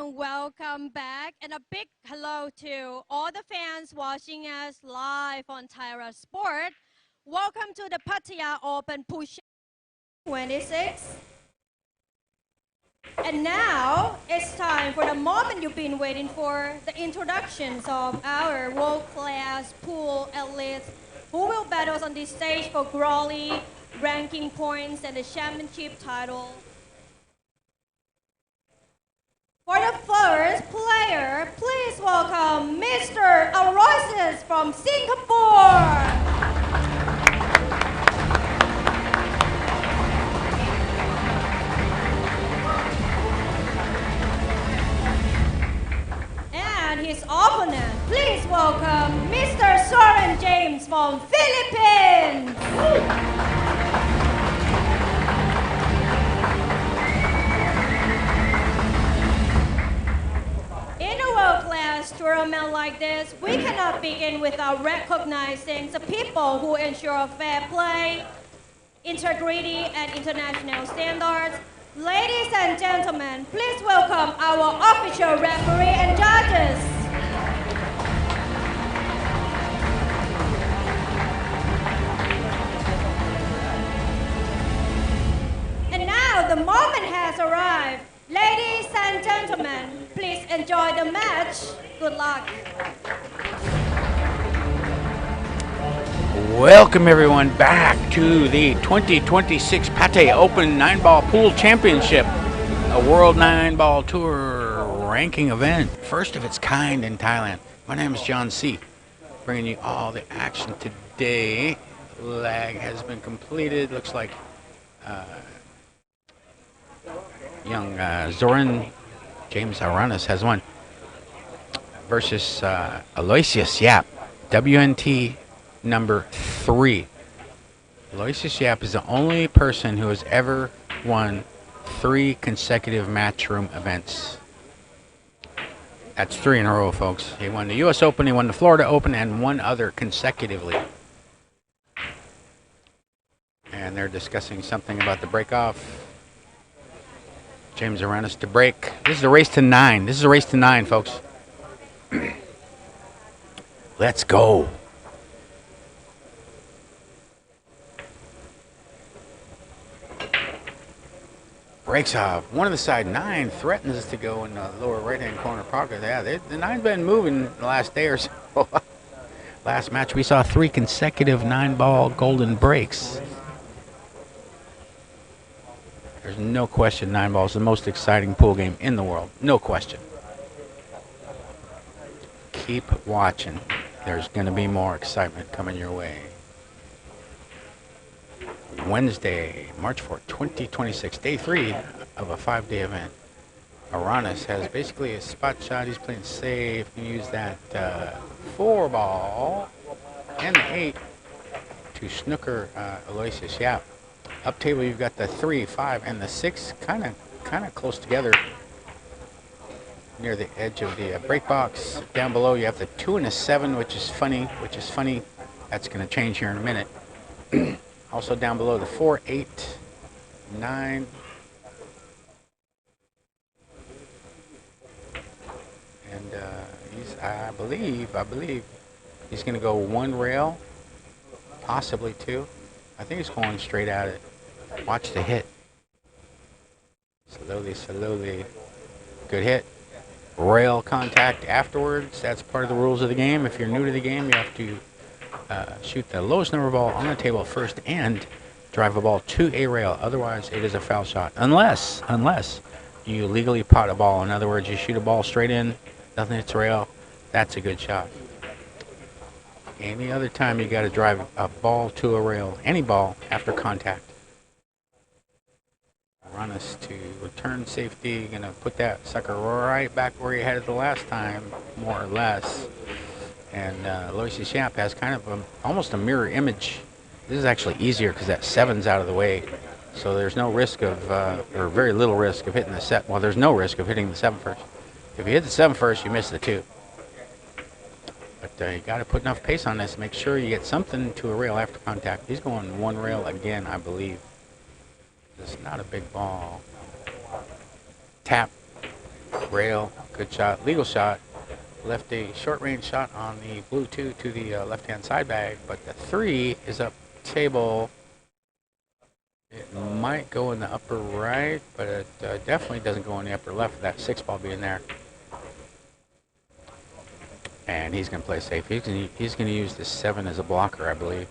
and welcome back. And a big hello to all the fans watching us live on Tyra Sport. Welcome to the Pattaya Open Push 26. And now it's time for the moment you've been waiting for, the introductions of our world-class pool elites who will battle on this stage for glory, ranking points, and the championship title. For the first player, please welcome Mr. Aloysius from Singapore. And his opponent, please welcome Mr. Zoren James from Philippines. In a world-class tournament like this, we cannot begin without recognizing the people who ensure fair play, integrity, and international standards. Ladies and gentlemen, please welcome our official referee and judges. And now the moment has arrived. Ladies and gentlemen, please enjoy the match. Good luck. Welcome everyone back to the 2026 Pattaya Open 9-Ball Pool Championship, a World 9-Ball Tour ranking event, first of its kind in Thailand. My name is John C., bringing you all the action today. Lag has been completed. Looks like young Zoren James Aranas has won versus Aloysius Yapp, WNT number 3. Aloysius Yapp is the only person who has ever won 3 consecutive matchroom events. That's 3 in a row, folks. He won the U.S. Open, he won the Florida Open, and 1 other consecutively. And they're discussing something about the break-off. James Aranas to break. This is a race to 9. This is a race to 9, folks. Let's go. Breaks off. One of the side 9 threatens to go in the lower right-hand corner pocket. Yeah, the 9's been moving the last day or so. Last match we saw 3 consecutive 9-ball golden breaks. There's no question 9-ball is the most exciting pool game in the world. No question. Keep watching. There's going to be more excitement coming your way. Wednesday, March 4th, 2026, day 3 of a 5-day event. Aranas has basically a spot shot. He's playing safe. He used that 4-ball and the 8 to snooker Aloysius Yapp. Up table, you've got the 3, 5, and the 6 kind of close together near the edge of the break box. Down below, you have the 2 and a 7, which is funny. That's going to change here in a minute. Also down below, the 4, 8, 9. And I believe he's going to go 1 rail, possibly 2. I think he's going straight at it. Watch the hit. Slowly. Good hit. Rail contact afterwards. That's part of the rules of the game. If you're new to the game, you have to shoot the lowest number ball on the table first and drive a ball to a rail. Otherwise, it is a foul shot. Unless you legally pot a ball. In other words, you shoot a ball straight in, nothing hits rail. That's a good shot. Any other time, you got to drive a ball to a rail, any ball, after contact. Aranas to return safety, gonna put that sucker right back where he had it the last time, more or less. And Aloysius Yapp has kind of almost a mirror image. This is actually easier because that 7's out of the way, so there's no risk of, or very little risk of hitting the set. Well, there's no risk of hitting the 7 first. If you hit the 7 first, you miss the 2. But you got to put enough pace on this. Make sure you get something to a rail after contact. He's going 1 rail again, I believe. It's not a big ball. Tap. Rail, good shot, legal shot. Left a short range shot on the blue 2 to the left-hand side bag, but the 3 is up table. It might go in the upper right, but it definitely doesn't go in the upper left with that 6 ball being there. And he's going to play safe. He's going to use the 7 as a blocker, I believe.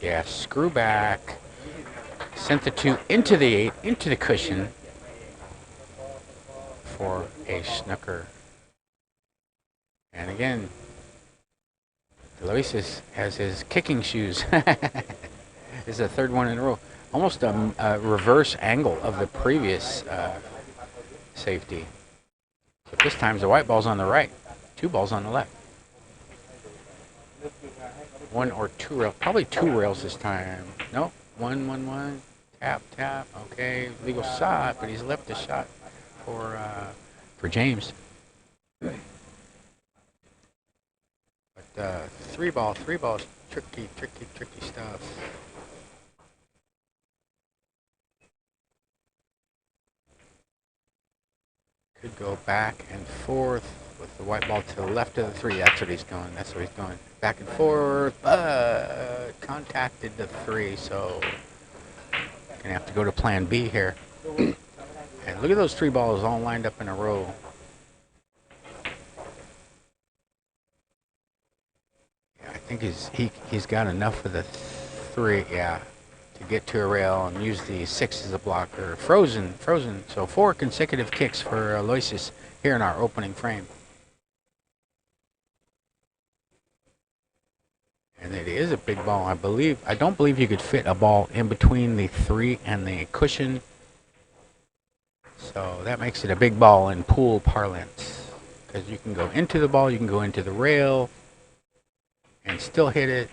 Yeah, screw back. Sent the 2 into the 8, into the cushion for a snooker. And again, Aloysius has his kicking shoes. This is the third one in a row. Almost a reverse angle of the previous safety. But this time the white ball's on the right, 2 balls on the left. 1 or 2 rails, probably 2 rails this time. Nope, 1, 1, 1, tap, tap. Okay, legal shot, but he's left the shot for James. But 3 balls, tricky stuff. Could go back and forth with the white ball to the left of the 3. That's what he's going. Back and forth, but contacted the 3, so gonna have to go to plan B here. And look at those 3 balls all lined up in a row. Yeah, I think he's got enough of the 3, yeah, to get to a rail and use the 6 as a blocker. Frozen. So 4 consecutive kicks for Aloysius here in our opening frame. And it is a big ball, I believe. I don't believe you could fit a ball in between the 3 and the cushion. So that makes it a big ball in pool parlance. Because you can go into the ball, you can go into the rail, and still hit it.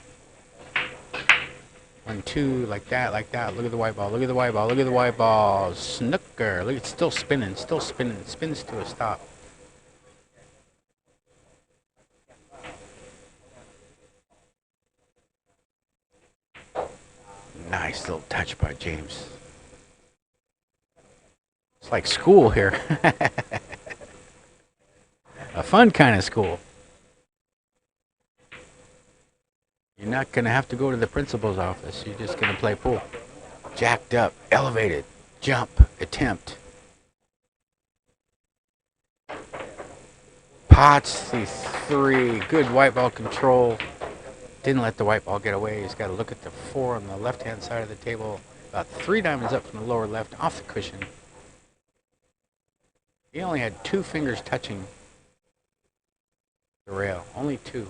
1, 2, like that. Look at the white ball. Snooker. Look, it's still spinning. Spins to a stop. Nice little touch by James. It's like school here. A fun kind of school. You're not going to have to go to the principal's office. You're just going to play pool. Jacked up, elevated, jump, attempt. Pots the 3. Good white ball control. Didn't let the white ball get away. He's got to look at the 4 on the left-hand side of the table. About 3 diamonds up from the lower left, off the cushion. He only had 2 fingers touching the rail. Only 2.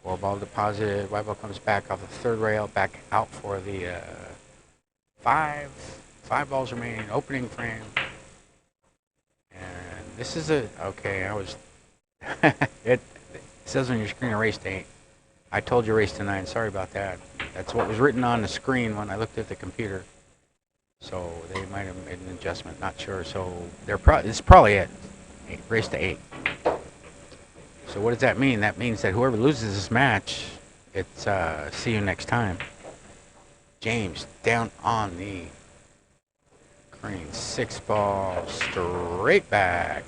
Four ball deposited. White ball comes back off the 3rd rail, back out for the 5. 5 balls remaining. Opening frame. And this is it says on your screen a race to 8. I told you race to 9. Sorry about that. That's what was written on the screen when I looked at the computer. So they might have made an adjustment. Not sure. So it's probably it. Race to 8. So what does that mean? That means that whoever loses this match, it's see you next time. James down on the green. 6 ball straight back.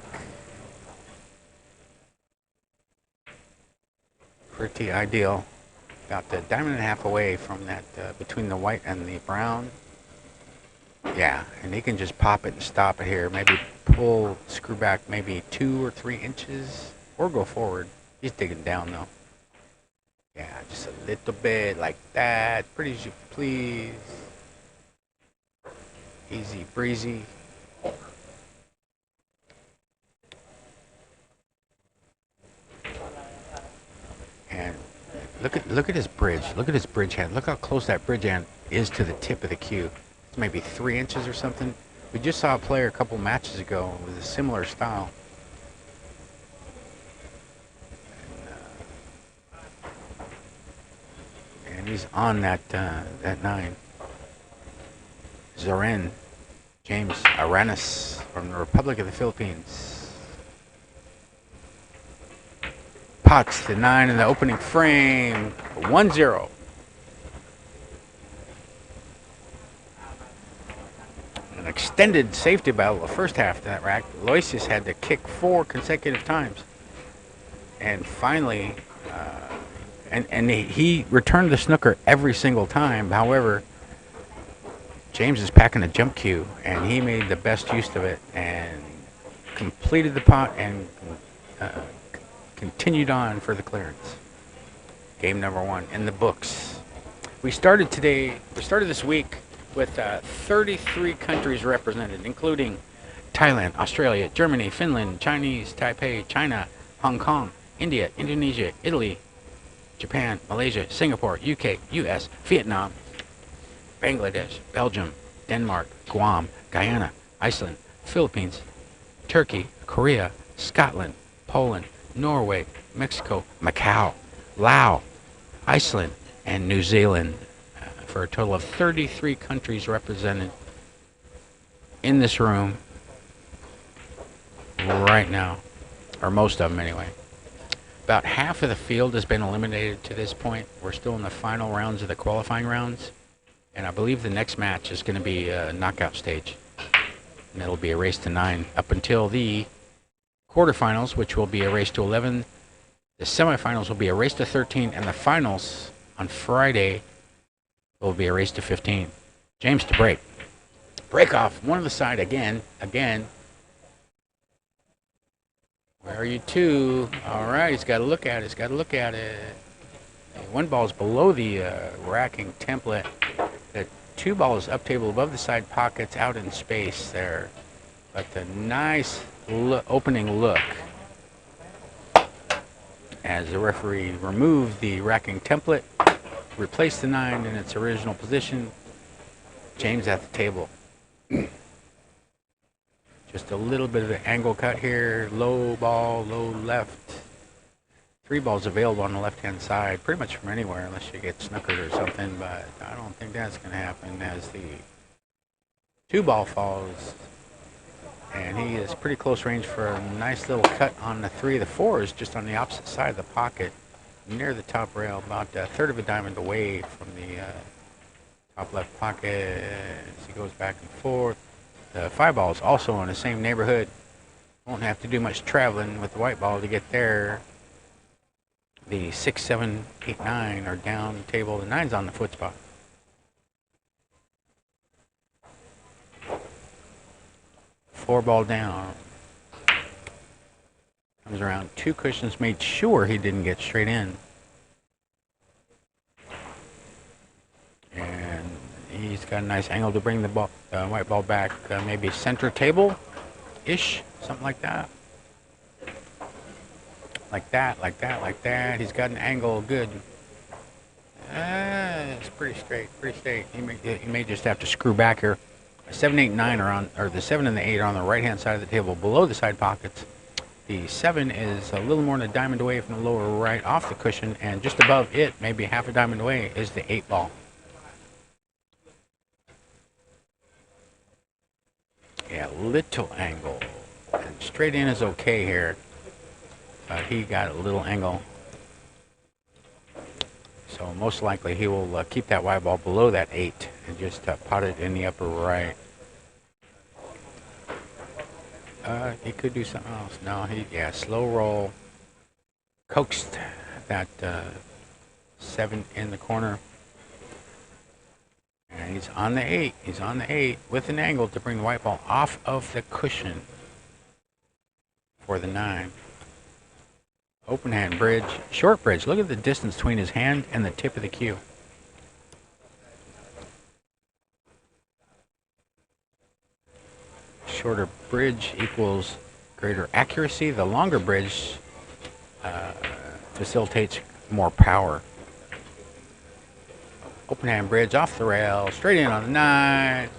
Pretty ideal. About a diamond and a half away from that between the white and the brown. Yeah, and he can just pop it and stop it here. Maybe pull, screw back maybe 2 or 3 inches. Or go forward. He's digging down though. Yeah, just a little bit like that. Pretty as you please. Easy breezy. And look at his bridge. Look at his bridge hand. Look how close that bridge hand is to the tip of the cue. It's maybe 3 inches or something. We just saw a player a couple matches ago with a similar style. And he's on that 9. Zoren, James Aranas from the Republic of the Philippines. Pots the 9 in the opening frame. 1-0. extended safety battle the first half of that rack. Aloysius had to kick 4 consecutive times. And finally, he returned the snooker every single time. However, James is packing a jump cue, and he made the best use of it and completed the pot and continued on for the clearance. Game number 1 in the books. We started this week with 33 countries represented, including Thailand, Australia, Germany, Finland, Chinese, Taipei, China, Hong Kong, India, Indonesia, Italy, Japan, Malaysia, Singapore, UK, US, Vietnam, Bangladesh, Belgium, Denmark, Guam, Guyana, Iceland, Philippines, Turkey, Korea, Scotland, Poland, Norway, Mexico, Macau, Laos, Iceland, and New Zealand, for a total of 33 countries represented in this room right now, or most of them anyway. About half of the field has been eliminated to this point. We're still in the final rounds of the qualifying rounds, and I believe the next match is going to be a knockout stage, and it'll be a race to 9 up until the quarterfinals, which will be a race to 11. The semifinals will be a race to 13, and the finals on Friday will be a race to 15. James to break. Break off. One on the side again. Where are you two? All right, he's got to look at it. One ball is below the racking template. The 2 balls up table above the side pockets out in space there. But the nice opening look as the referee removed the racking template, replaced the 9 in its original position. James at the table. Just a little bit of an angle cut here. Low ball, low left. 3 balls available on the left-hand side, pretty much from anywhere unless you get snookered or something, but I don't think that's going to happen as the 2 ball falls. And he is pretty close range for a nice little cut on the 3 of the 4s, just on the opposite side of the pocket, near the top rail, about a third of a diamond away from the top left pocket as he goes back and forth. The 5 ball is also in the same neighborhood. Won't have to do much traveling with the white ball to get there. The 6, 7, 8, 9 are down the table. The 9's on the foot spot. Four ball down. Comes around 2 cushions, made sure he didn't get straight in. And he's got a nice angle to bring the ball, white ball back, maybe center table-ish, something like that. Like that. He's got an angle good. It's pretty straight. He may just have to screw back here. 7, 8, 9 are on, or the 7 and the 8 are on the right-hand side of the table, below the side pockets. The 7 is a little more than a diamond away from the lower right, off the cushion, and just above it, maybe half a diamond away, is the 8 ball. Yeah, little angle. And straight in is okay here. But he got a little angle. So most likely he will keep that white ball below that 8 and just pot it in the upper right. He could do something else. No, slow roll. Coaxed that 7 in the corner. And he's on the 8. He's on the 8 with an angle to bring the white ball off of the cushion for the 9. Open hand bridge, short bridge. Look at the distance between his hand and the tip of the cue. Shorter bridge equals greater accuracy. The longer bridge facilitates more power. Open hand bridge off the rail, straight in on the 9.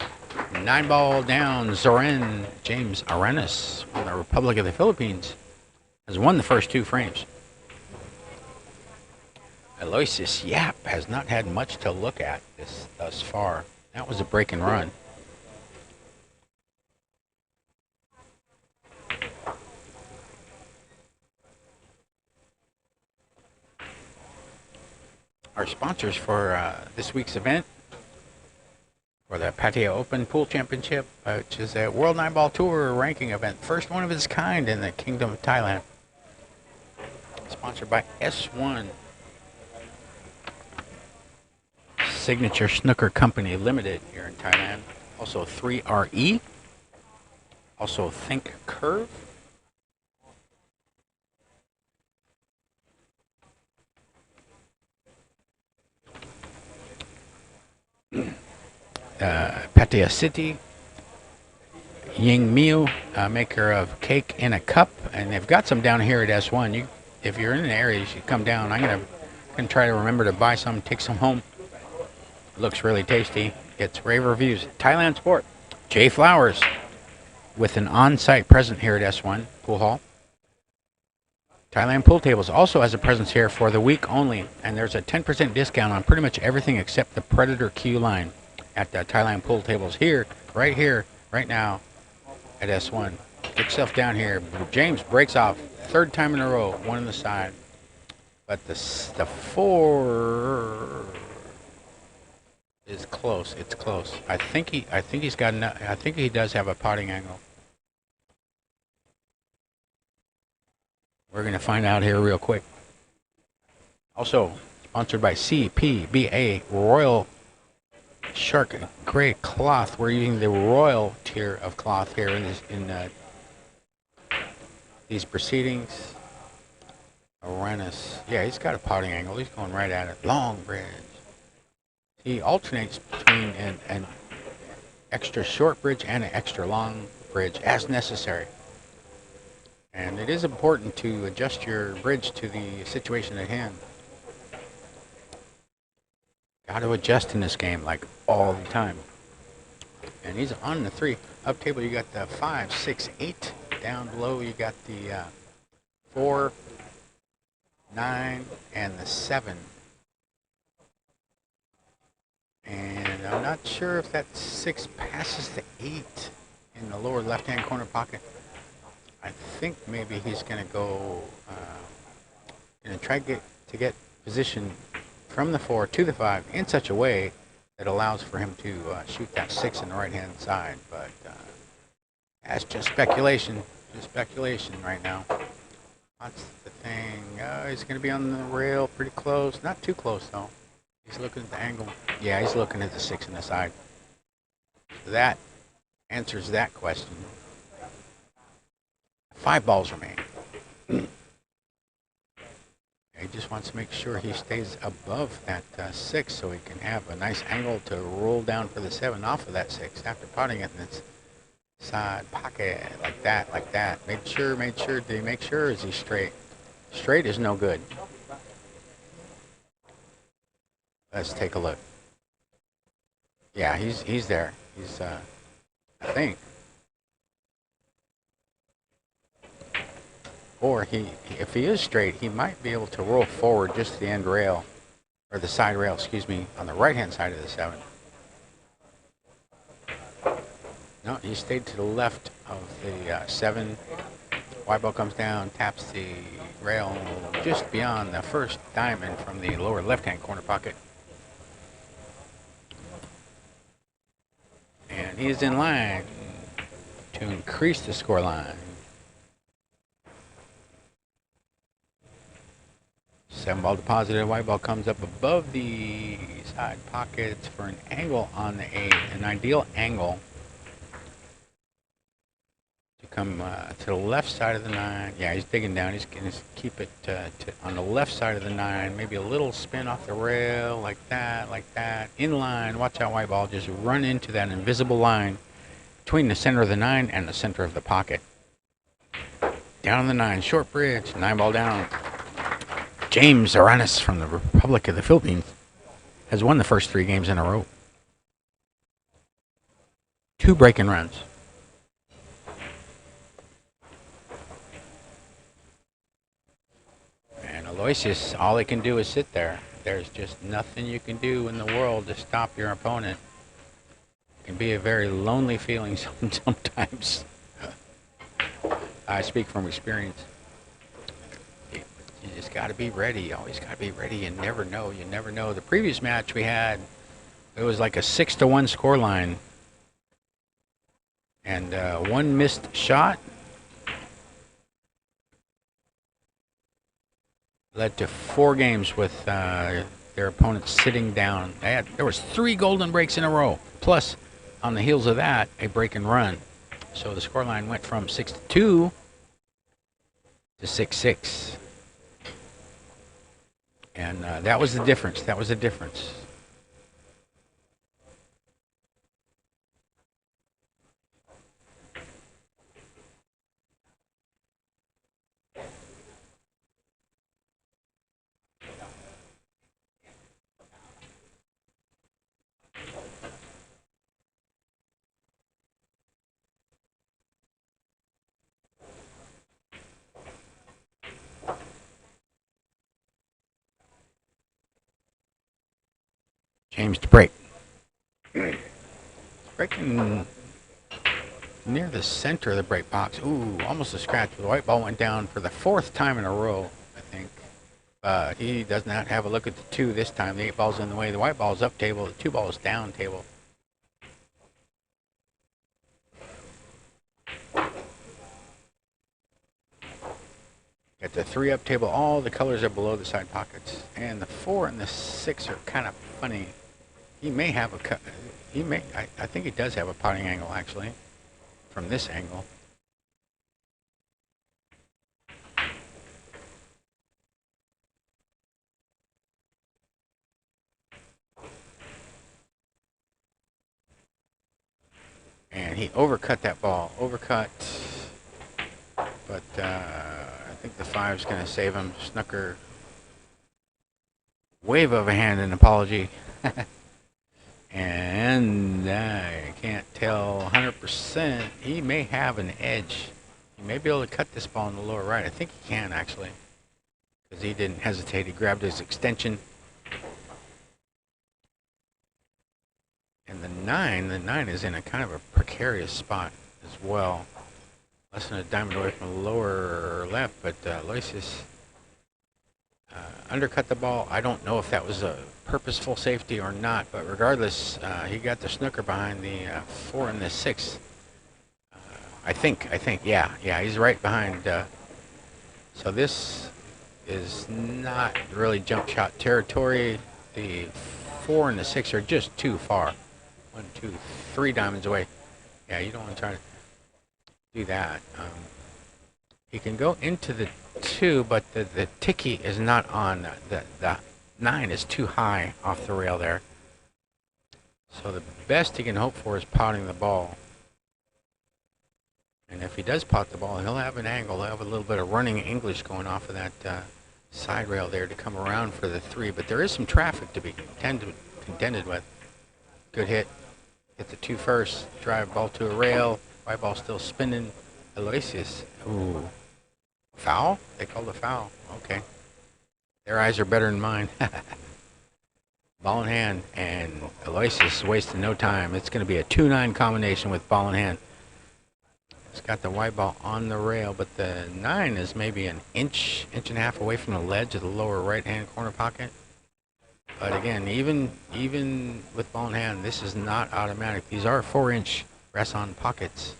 9 ball down. Zoren, James Aranas from the Republic of the Philippines, has won the first 2 frames. Aloysius Yapp has not had much to look at thus far. That was a break and run. Our sponsors for this week's event, for the Pattaya Open Pool Championship, which is a World 9-Ball Tour ranking event. First one of its kind in the Kingdom of Thailand. Sponsored by S1. Signature Snooker Company Limited here in Thailand. Also 3RE. Also Think Curve. Pattaya City. Ying Miu, maker of Cake in a Cup. And they've got some down here at S1. If you're in the area, you should come down. I'm gonna try to remember to buy some, take some home. Looks really tasty. Gets rave reviews. Thailand Sport. Jay Flowers with an on-site present here at S1 Pool Hall. Thailand Pool Tables also has a presence here for the week only, and there's a 10% discount on pretty much everything except the Predator Q line at the Thailand Pool Tables here, right now at S1. Get yourself down here. James breaks off. Third time in a row, one on the side. But the 4 is close. It's close. I think he's got enough. I think he does have a potting angle. We're gonna find out here real quick. Also sponsored by CPBA Royal Shark Gray Cloth. We're using the Royal tier of cloth here in these proceedings. Aranas. Yeah, he's got a potting angle. He's going right at it. Long bridge. He alternates between an extra short bridge and an extra long bridge as necessary. And it is important to adjust your bridge to the situation at hand. Got to adjust in this game, like all the time. And he's on the 3. Up table, you got the 5, 6, 8. Down below, you got the 4, 9, and the 7. And I'm not sure if that 6 passes the 8 in the lower left-hand corner pocket. I think maybe he's going to go, try to get position from the 4 to the 5 in such a way that allows for him to shoot that 6 in the right-hand side. But that's just speculation right now. That's the thing. He's going to be on the rail pretty close. Not too close, though. He's looking at the angle. Yeah, he's looking at the 6 in the side. That answers that question. 5 balls remain. He just wants to make sure he stays above that 6 so he can have a nice angle to roll down for the 7 off of that 6 after putting it in its side pocket like that. Made sure. Did he make sure? Or is he straight? Straight is no good. Let's take a look. Yeah, he's there. He's I think. Or if he is straight, he might be able to roll forward just the end rail, or the side rail, excuse me, on the right-hand side of the 7. No, he stayed to the left of the 7. Wide ball comes down, taps the rail just beyond the first diamond from the lower left-hand corner pocket. And he is in line to increase the score line. 7 ball deposited, white ball comes up above the side pockets for an angle on the 8, an ideal angle to come to the left side of the 9. Yeah, he's digging down. He's going to keep it on the left side of the 9. Maybe a little spin off the rail like that. In line. Watch out, white ball. Just run into that invisible line between the center of the 9 and the center of the pocket. Down the 9. Short bridge. 9 ball down. James Aranas from the Republic of the Philippines has won the first 3 games in a row. 2 break-in runs. And Aloysius, all he can do is sit there. There's just nothing you can do in the world to stop your opponent. It can be a very lonely feeling sometimes. I speak from experience. You just got to be ready. You always got to be ready. You never know. The previous match we had It was like a 6-1 score line. And one missed shot led to 4 games with their opponents sitting down. There was 3 golden breaks in a row. Plus, on the heels of that, a break and run. So the scoreline went from 6-2 to 6-6. And that was the difference. That was the difference. James to break. Breaking near the center of the break box. Ooh, almost a scratch. The white ball went down for the 4th time in a row, I think. He does not have a look at the 2 this time. The 8 ball's in the way. The white ball's up table. The 2 ball's down table. Got the 3 up table. All the colors are below the side pockets. And the 4 and the 6 are kind of funny. He may have a cut. He may. I think he does have a potting angle, actually, from this angle. And he overcut that ball. Overcut. But I think the 5's going to save him. Snooker. Wave of a hand and apology. And I can't tell 100%. He may have an edge. He may be able to cut this ball in the lower right. I think he can, actually. Because he didn't hesitate. He grabbed his extension. And the 9 is in a kind of a precarious spot as well. Less than a diamond away from the lower left, but Aloysius undercut the ball. I don't know if that was a purposeful safety or not, but regardless, he got the snooker behind the 4 and the 6. I think, yeah, he's right behind. So this is not really jump shot territory. The 4 and the 6 are just too far. 1, 2, 3 diamonds away. Yeah, you don't want to try to do that. He can go into the 2, but the ticky is not on. The 9 is too high off the rail there. So the best he can hope for is potting the ball. And if he does pot the ball, he'll have an angle. He'll have a little bit of running English going off of that side rail there to come around for the 3. But there is some traffic to be contended with. Good hit. Hit the 2 first. Drive ball to a rail. White ball still spinning. Aloysius. Ooh. Foul? They called a foul. Okay. Their eyes are better than mine. Ball in hand. And Aloysius wasting no time. It's going to be a 2-9 combination with ball in hand. It's got the white ball on the rail, but the 9 is maybe an inch and a half away from the ledge of the lower right-hand corner pocket. But again, even with ball in hand, this is not automatic. These are 4-inch rest-on pockets.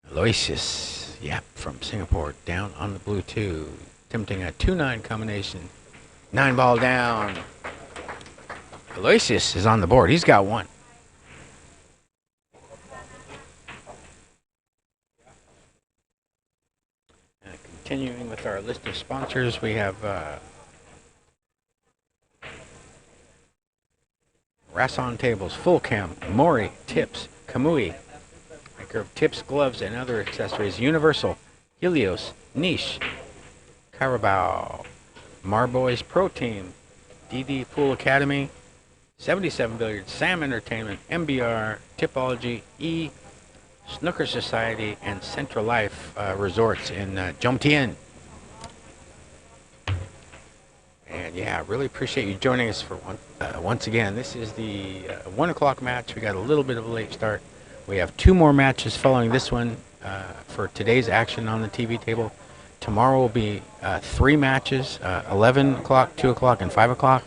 Aloysius Yapp from Singapore down on the blue 2, attempting a 2-9 combination. 9 ball down. Aloysius is on the board. He's got 1. Continuing with our list of sponsors, we have Rasson Tables, Full Cam, Mori, Tips, Kamui, maker of tips, gloves, and other accessories, Universal, Helios, Niche, Carabao, Marboys Pro Team, DD Pool Academy, 77 Billiards, Sam Entertainment, MBR, Tipology, E, Snooker Society, and Central Life Resorts in Jomtien. And yeah, really appreciate you joining us for once again. This is the 1 o'clock match. We got a little bit of a late start. We have 2 more matches following this one for today's action on the TV table. Tomorrow will be 3 matches, 11 o'clock, 2 o'clock, and 5 o'clock.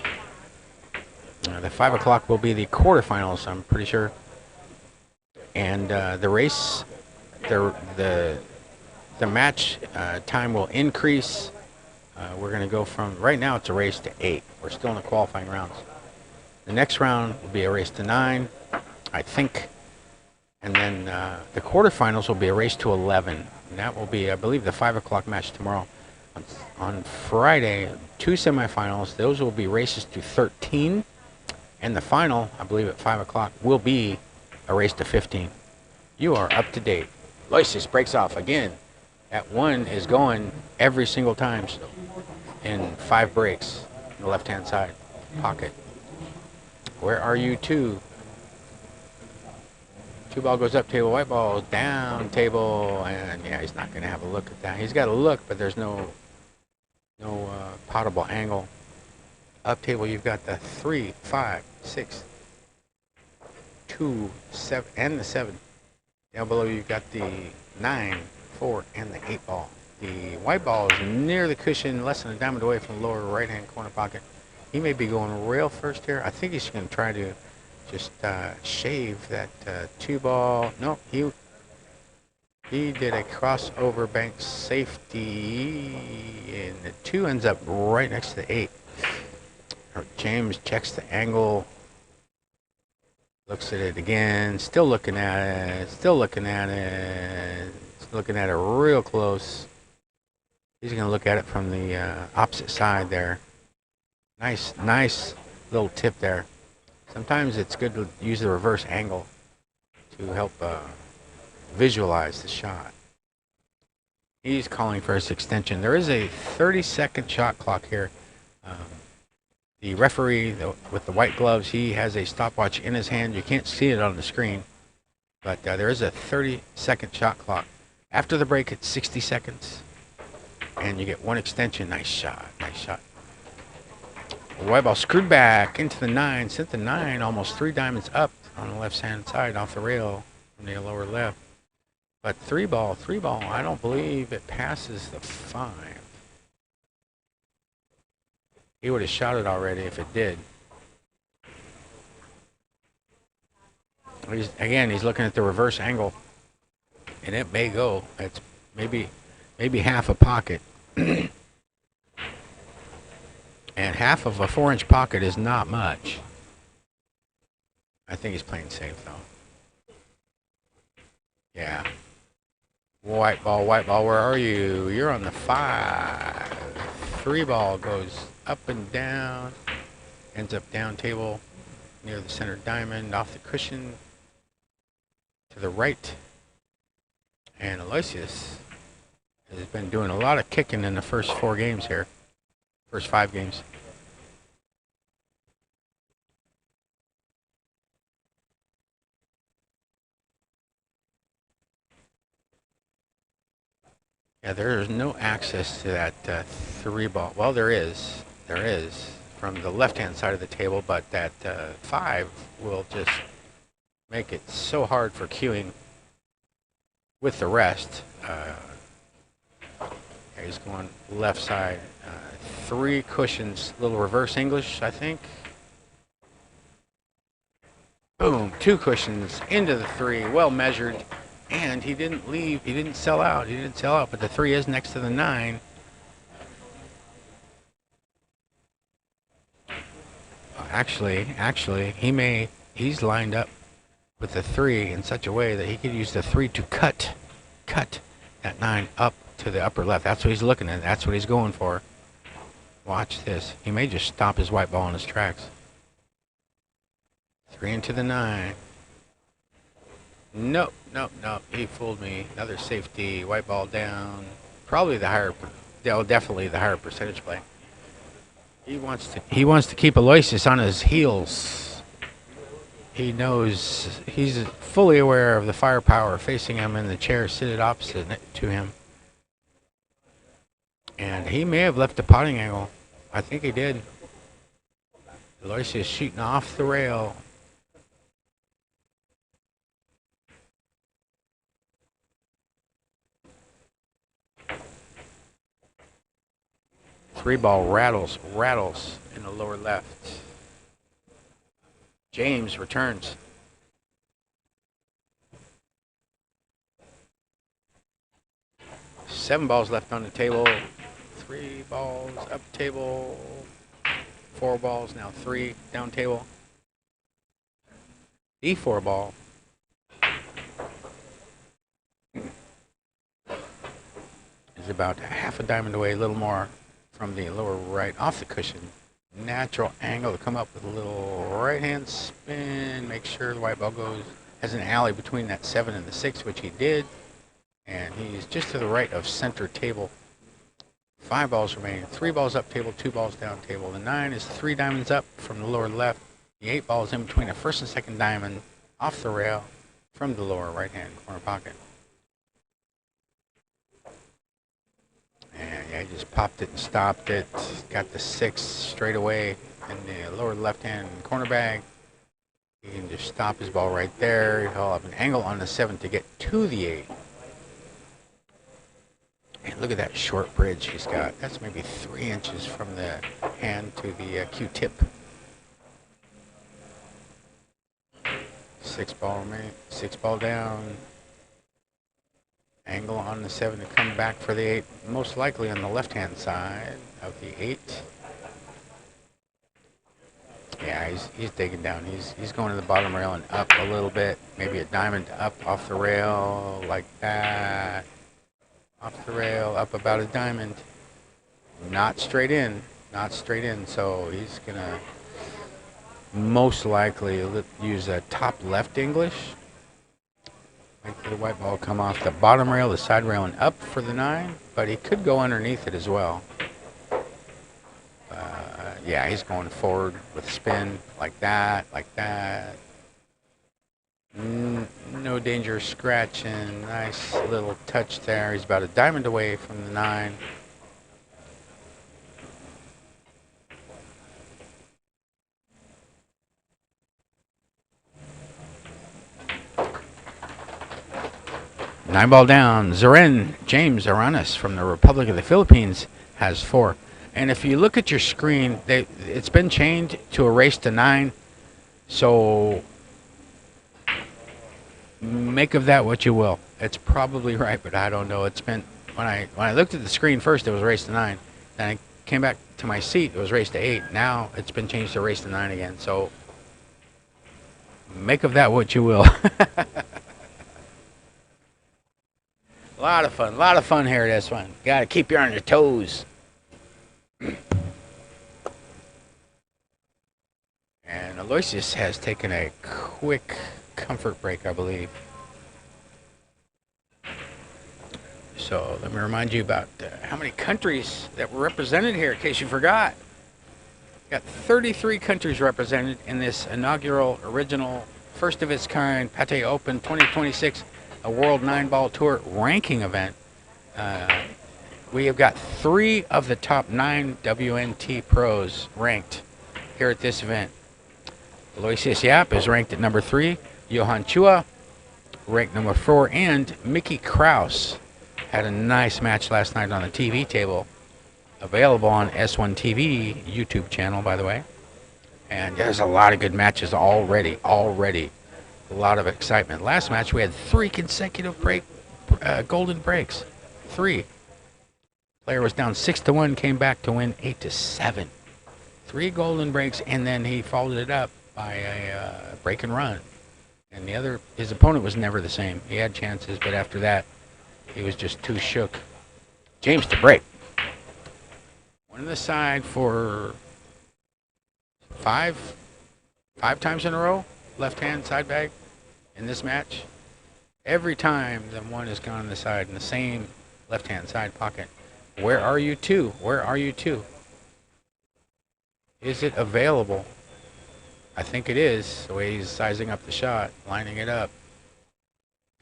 The 5 o'clock will be the quarterfinals, I'm pretty sure. And the race, the match time will increase. We're going to go from, right now it's a race to 8. We're still in the qualifying rounds. The next round will be a race to 9, I think. And then the quarterfinals will be a race to 11. And that will be, I believe, the 5 o'clock match tomorrow. On Friday, 2 semifinals. Those will be races to 13. And the final, I believe at 5 o'clock, will be a race to 15. You are up to date. Aloysius breaks off again. That one is going every single time in 5 breaks on the left-hand side pocket. Where are you 2? 2 ball goes up table, white ball down table, and yeah, he's not going to have a look at that. He's got a look, but there's no potable angle. Up table, you've got the 3, 5, 6, 2, 7, and the 7. Down below, you've got the 9, 4, and the 8 ball. The white ball is near the cushion, less than a diamond away from the lower right-hand corner pocket. He may be going rail first here. I think he's going to try to just shave that 2 ball. No, he did a crossover bank safety, and the 2 ends up right next to the 8. James checks the angle, looks at it again, still looking at it, looking at it real close. He's going to look at it from the opposite side there. Nice little tip there. Sometimes it's good to use the reverse angle to help visualize the shot. He's calling for his extension. There is a 30-second shot clock here. The referee with the white gloves, he has a stopwatch in his hand. You can't see it on the screen, but there is a 30-second shot clock. After the break, it's 60 seconds, and you get 1 extension. Nice shot. The white ball screwed back into the 9, sent the 9 almost 3 diamonds up on the left-hand side off the rail from the lower left. But 3 ball, I don't believe it passes the 5. He would have shot it already if it did. He's looking at the reverse angle, and it may go. It's maybe half a pocket. And half of a 4-inch pocket is not much. I think he's playing safe, though. Yeah. White ball, where are you? You're on the 5. 3 ball goes up and down, ends up down table near the center diamond, off the cushion to the right. And Aloysius has been doing a lot of kicking in the first 4 games here. First 5 games. Yeah, there is no access to that 3 ball. Well, there is from the left-hand side of the table, but that 5 will just make it so hard for queuing with the rest. He's going left side. 3 cushions, little reverse English, I think. Boom, 2 cushions into the 3, well measured. And he didn't leave. He didn't sell out. But the 3 is next to the 9. Actually, he's lined up with the 3 in such a way that he could use the 3 to cut that 9 up to the upper left. That's what he's looking at. That's what he's going for. Watch this. He may just stop his white ball in his tracks. 3 into the 9. Nope. He fooled me. Another safety. White ball down. Probably the higher, definitely the higher percentage play. He wants to keep Aloysius on his heels. He knows, he's fully aware of the firepower facing him in the chair seated opposite to him. And he may have left the potting angle. I think he did. Aloysius shooting off the rail. 3 ball rattles in the lower left. James returns. Seven balls left on the table. 3 balls up table. 4 balls, now 3 down table. E4 ball. Is about half a diamond away, a little more from the lower right off the cushion. Natural angle to come up with a little right hand spin. Make sure the white ball has an alley between that 7 and the 6, which he did. And he's just to the right of center table. 5 balls remaining. 3 balls up table, 2 balls down table. The 9 is 3 diamonds up from the lower left. The 8 ball is in between the first and second diamond off the rail from the lower right hand corner pocket. And yeah, he just popped it and stopped it. Got the 6 straight away in the lower left hand corner bag. He can just stop his ball right there. He'll have an angle on the 7 to get to the 8. And look at that short bridge he's got. That's maybe 3 inches from the hand to the Q-tip. 6 ball remaining. 6 ball down. Angle on the 7 to come back for the 8. Most likely on the left-hand side of the 8. Yeah, he's digging down. He's going to the bottom rail and up a little bit. Maybe a diamond up off the rail like that. Off the rail, up about a diamond. Not straight in. Not straight in. So he's going to most likely use a top left English. Make the white ball come off the bottom rail, the side rail, and up for the 9. But he could go underneath it as well. Yeah, he's going forward with spin like that, like that. No danger of scratching. Nice little touch there. He's about a diamond away from the 9. Nine ball down. Zoren James Aranas from the Republic of the Philippines has 4. And if you look at your screen, it's been changed to a race to 9. So make of that what you will. It's probably right, but I don't know. It's been when I looked at the screen first, it was race to 9. Then I came back to my seat, it was race to 8. Now it's been changed to race to 9 again. So make of that what you will. A lot of fun here. This one. Got to keep you on your toes. And Aloysius has taken a quick comfort break, I believe. So let me remind you about how many countries that were represented here, in case you forgot. Got 33 countries represented in this inaugural, original, first of its kind Pattaya Open 2026, a World 9-Ball Tour ranking event. We have got 3 of the top 9 WNT pros ranked here at this event. Aloysius Yapp is ranked at number 3. Johan Chua ranked number 4. And Mickey Kraus had a nice match last night on the TV table. Available on S1 TV YouTube channel, by the way. And there's a lot of good matches already. A lot of excitement. Last match we had 3 consecutive golden breaks. 3. Player was down 6-1, came back to win 8-7. 3 golden breaks, and then he followed it up by a break and run. And his opponent was never the same. He had chances, but after that, he was just too shook. James to break. One on the side for 5 times in a row. Left-hand side bag in this match. Every time the one has gone on the side in the same left-hand side pocket. Where are you 2? Where are you 2? Is it available? I think it is, the way he's sizing up the shot, lining it up.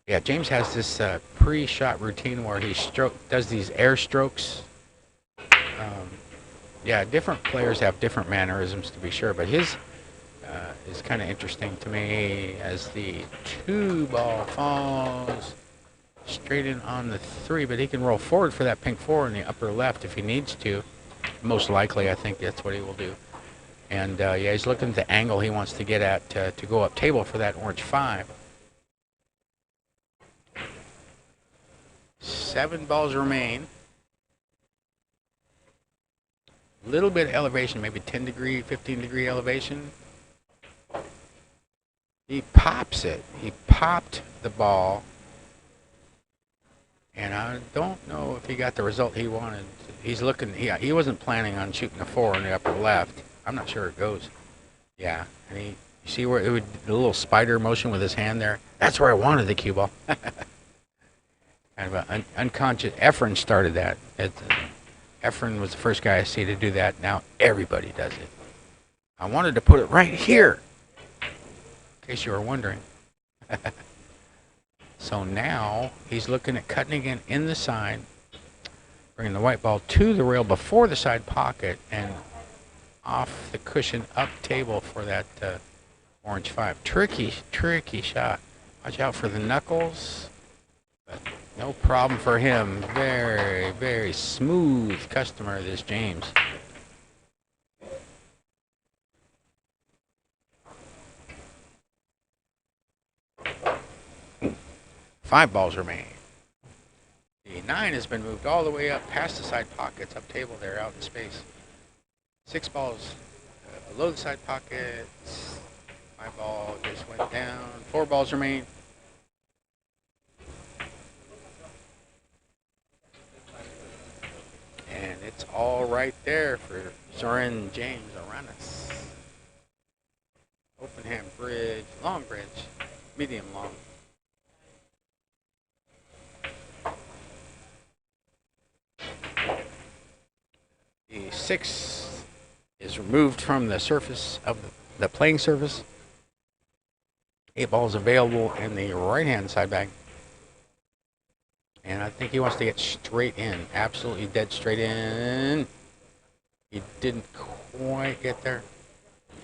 Yeah, James has this pre-shot routine where he does these air strokes. Yeah, different players have different mannerisms, to be sure, but his is kind of interesting to me as the 2 ball falls straight in on the 3, but he can roll forward for that pink 4 in the upper left if he needs to. Most likely, I think that's what he will do. And yeah, he's looking at the angle he wants to get at to go up table for that orange 5. 7 balls remain. Little bit of elevation, maybe 10 degree, 15 degree elevation. He pops it. He popped the ball. And I don't know if he got the result he wanted. He's looking, he wasn't planning on shooting a 4 in the upper left. I'm not sure it goes. Yeah, and you see where it would, the little spider motion with his hand there? That's where I wanted the cue ball. Kind of an unconscious, Efren started that. Efren was the first guy I see to do that. Now everybody does it. I wanted to put it right here, in case you were wondering. So now he's looking at cutting again in the side, bringing the white ball to the rail before the side pocket and off the cushion up table for that orange 5. Tricky, tricky shot. Watch out for the knuckles. But no problem for him. Very, very smooth customer, this James. Five balls remain. The 9 has been moved all the way up past the side pockets, up table there, out in space. 6 balls below the side pockets. 5 ball just went down. 4 balls remain. And it's all right there for Zoren James Aranas. Open hand bridge, long bridge, medium long. The 6 is removed from the surface of the playing surface. 8 balls available in the right-hand side bag. And I think he wants to get straight in. Absolutely dead straight in. He didn't quite get there.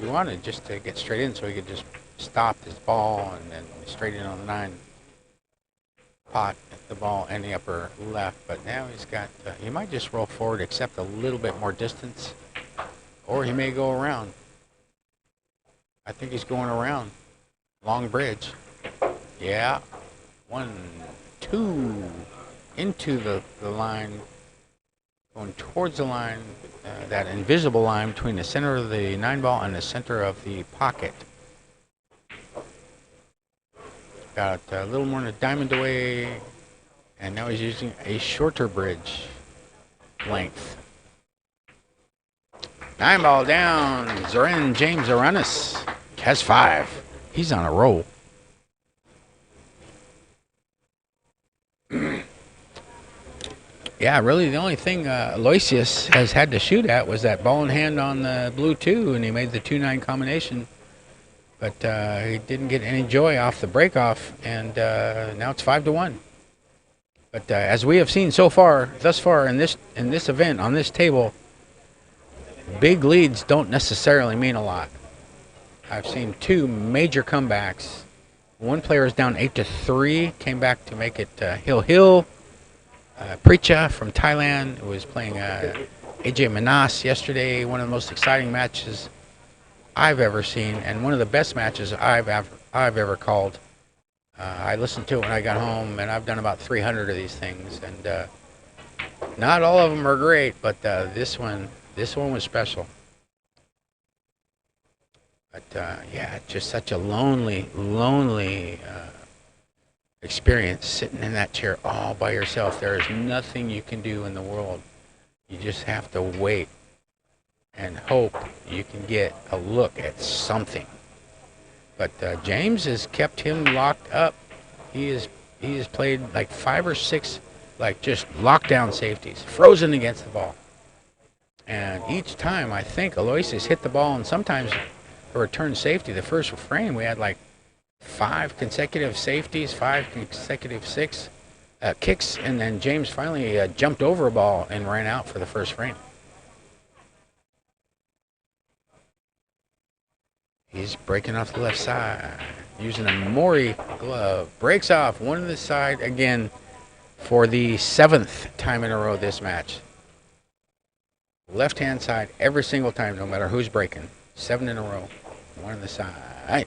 He wanted just to get straight in so he could just stop his ball and then straight in on the 9. Pot the ball in the upper left, but now he's got, he might just roll forward, accept a little bit more distance, or he may go around. I think he's going around. Long bridge. Yeah. 1, 2. Into the line. Going towards the line, that invisible line between the center of the 9 ball and the center of the pocket. Got a little more than a diamond away, and now he's using a shorter bridge length. 9 ball down. Zoren James Aranas has 5. He's on a roll. Yeah, really the only thing Aloysius has had to shoot at was that ball in hand on the blue 2, and he made the 2-9 combination. But he didn't get any joy off the breakoff, and now it's 5-1. But as we have seen thus far in this event on this table, big leads don't necessarily mean a lot. I've seen 2 major comebacks. One player is down 8-3, came back to make it Hill. Precha from Thailand was playing AJ Manas yesterday. One of the most exciting matches I've ever seen, and one of the best matches I've ever called. I listened to it when I got home, and I've done about 300 of these things, and not all of them are great, but this one was special. But yeah, just such a lonely experience sitting in that chair all by yourself. There is nothing you can do in the world. You just have to wait and hope you can get a look at something. But James has kept him locked up. He has played like 5 or 6 like just lockdown safeties, frozen against the ball. And each time I think Aloysius hit the ball, and sometimes a return safety. The first frame we had like 5 consecutive safeties, 5 consecutive kicks, and then James finally jumped over a ball and ran out for the first frame. He's breaking off the left side, using a Mori glove. Breaks off one to the side again for the 7th time in a row this match. Left-hand side every single time, no matter who's breaking. 7 in a row. 1 on the side.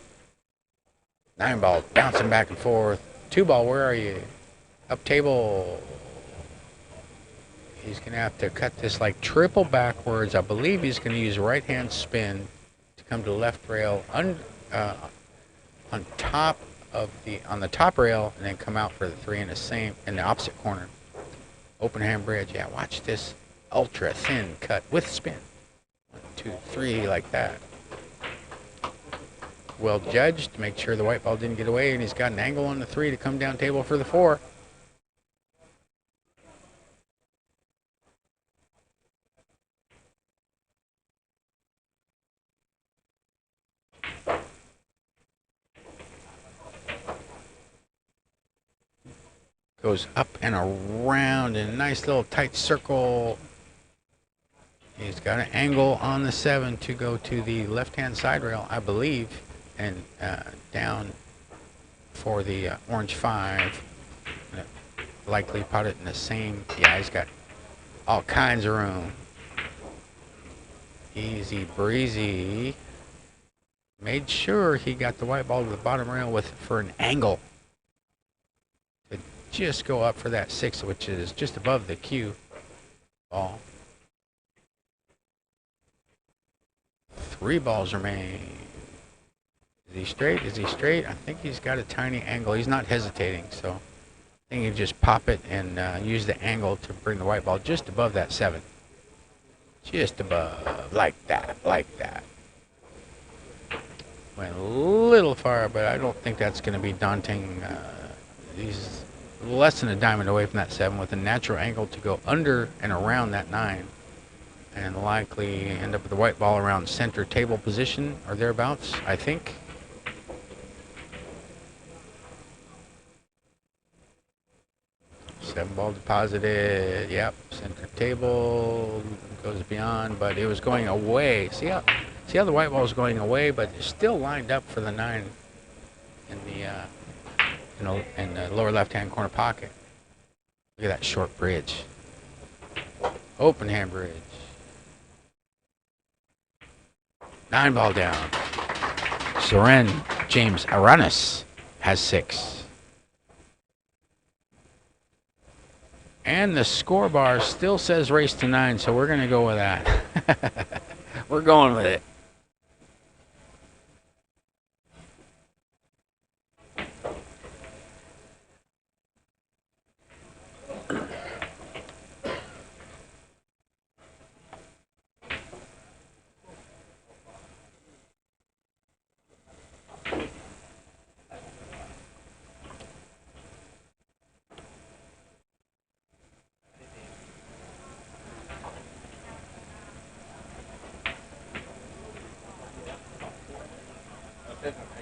9 ball, bouncing back and forth. 2 ball, where are you? Up table. He's going to have to cut this like triple backwards. I believe he's going to use right-hand spin to come to left rail on top of on the top rail, and then come out for the 3 in the opposite corner. Open hand bridge. Yeah, watch this ultra thin cut with spin. 1, 2, 3, like that. Well judged. Make sure the white ball didn't get away, and he's got an angle on the 3 to come down table for the 4. Goes up and around in a nice little tight circle. He's got an angle on the 7 to go to the left-hand side rail, I believe, and down for the orange 5. Likely put it in the same. Yeah, he's got all kinds of room. Easy breezy. Made sure he got the white ball to the bottom rail for an angle. To just go up for that 6, which is just above the cue ball. 3 balls remain. Is he straight? Is he straight? I think he's got a tiny angle. He's not hesitating, so I think you just pop it and use the angle to bring the white ball just above that 7. Just above, like that, like that. Went a little far, but I don't think that's going to be daunting. He's less than a diamond away from that 7 with a natural angle to go under and around that 9. And likely end up with the white ball around center table position or thereabouts, I think. Seven ball deposited. Yep, center table goes beyond, but it was going away. See how the white ball is going away, but it's still lined up for the 9 in the lower left-hand corner pocket. Look at that short bridge. Open hand bridge. 9 ball down. Zoren James Aranas has 6. And the score bar still says race to 9, so we're going to go with that. We're going with it.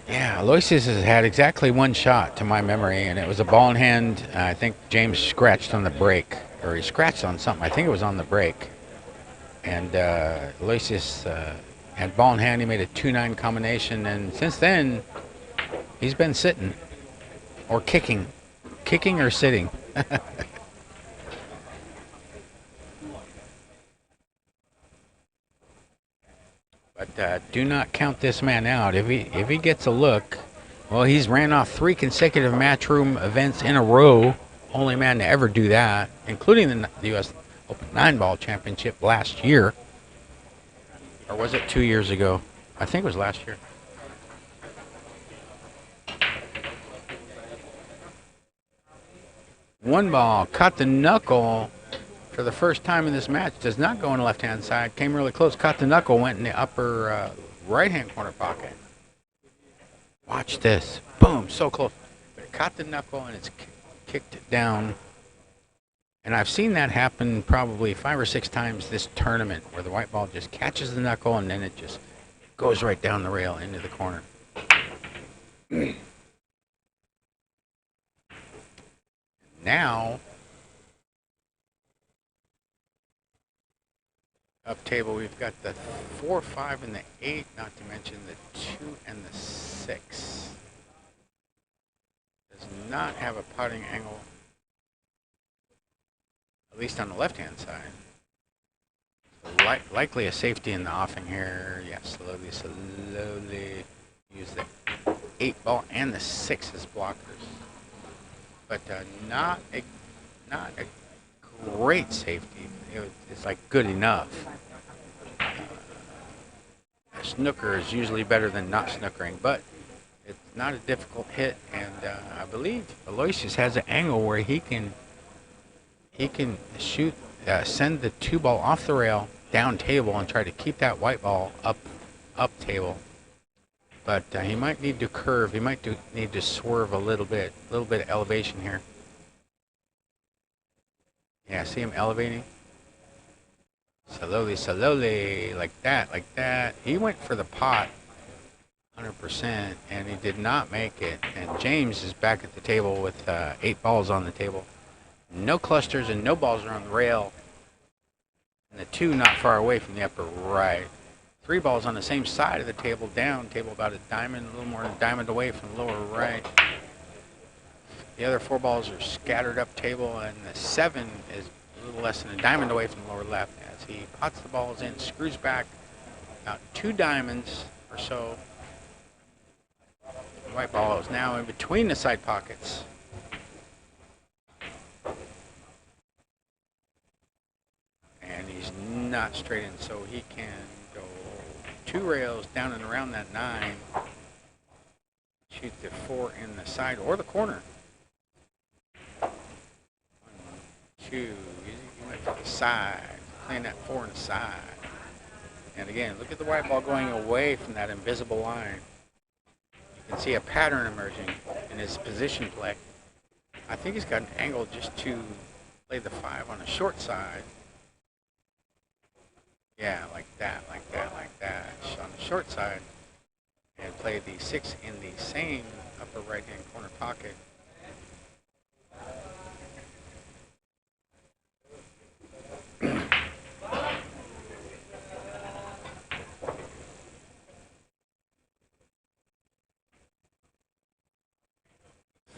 Yeah, Aloysius has had exactly 1 shot to my memory, and it was a ball in hand. I think James scratched on the break, or he scratched on something. I think it was on the break. And Aloysius had ball in hand. He made a 2-9 combination, and since then, he's been sitting or kicking or sitting. But do not count this man out. If he gets a look, well, he's ran off 3 consecutive matchroom events in a row. Only man to ever do that, including the U.S. Open 9-ball championship last year. Or was it 2 years ago? I think it was last year. One ball, caught the knuckle for the first time in this match. Does not go on the left-hand side. Came really close, caught the knuckle, went in the upper right-hand corner pocket. Watch this. Boom, so close. But it caught the knuckle and it's kicked it down. And I've seen that happen probably 5 or 6 times this tournament, where the white ball just catches the knuckle and then it just goes right down the rail into the corner. Now, up table, we've got the 4, 5, and the 8, not to mention the 2 and the 6. Does not have a putting angle, at least on the left-hand side. Likely a safety in the offing here. Yeah, slowly use the 8 ball and the 6 as blockers. But not a great safety. It's like good enough. A snooker is usually better than not snookering, but it's not a difficult hit. And I believe Aloysius has an angle where he can shoot, send the 2 ball off the rail down table and try to keep that white ball up table. But he might need to curve. He might need to swerve a little bit of elevation here. Yeah, see him elevating? Slowly, like that. He went for the pot 100%, and he did not make it. And James is back at the table with 8 balls on the table. No clusters and no balls are on the rail. And the 2 not far away from the upper right. 3 balls on the same side of the table, down table about a diamond, a little more than a diamond away from the lower right. The other 4 balls are scattered up table, and the 7 is a little less than a diamond away from the lower left. As he pots the balls in, screws back about 2 diamonds or so. The white ball is now in between the side pockets. And he's not straight in, so he can go 2 rails down and around that 9. Shoot the 4 in the side or the corner. 1, 2. He went to the side, playing that 4 in the side. And again, look at the white ball going away from that invisible line. You can see a pattern emerging in his position play. I think he's got an angle just to play the 5 on the short side. Yeah, like that. On the short side. And play the 6 in the same upper right-hand corner pocket.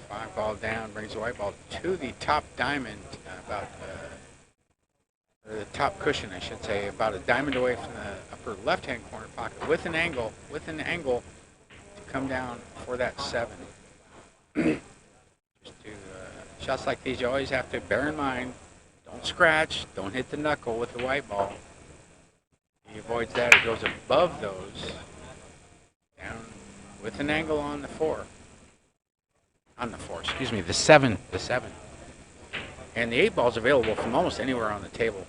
Five ball down, brings the white ball to the top diamond, about or the top cushion, I should say, about a diamond away from the upper left-hand corner pocket, with an angle to come down for that 7. Shots like these, you always have to bear in mind, don't scratch, don't hit the knuckle with the white ball. He avoids that. It goes above those, down with an angle on the 4. The 7. And the 8 ball is available from almost anywhere on the table.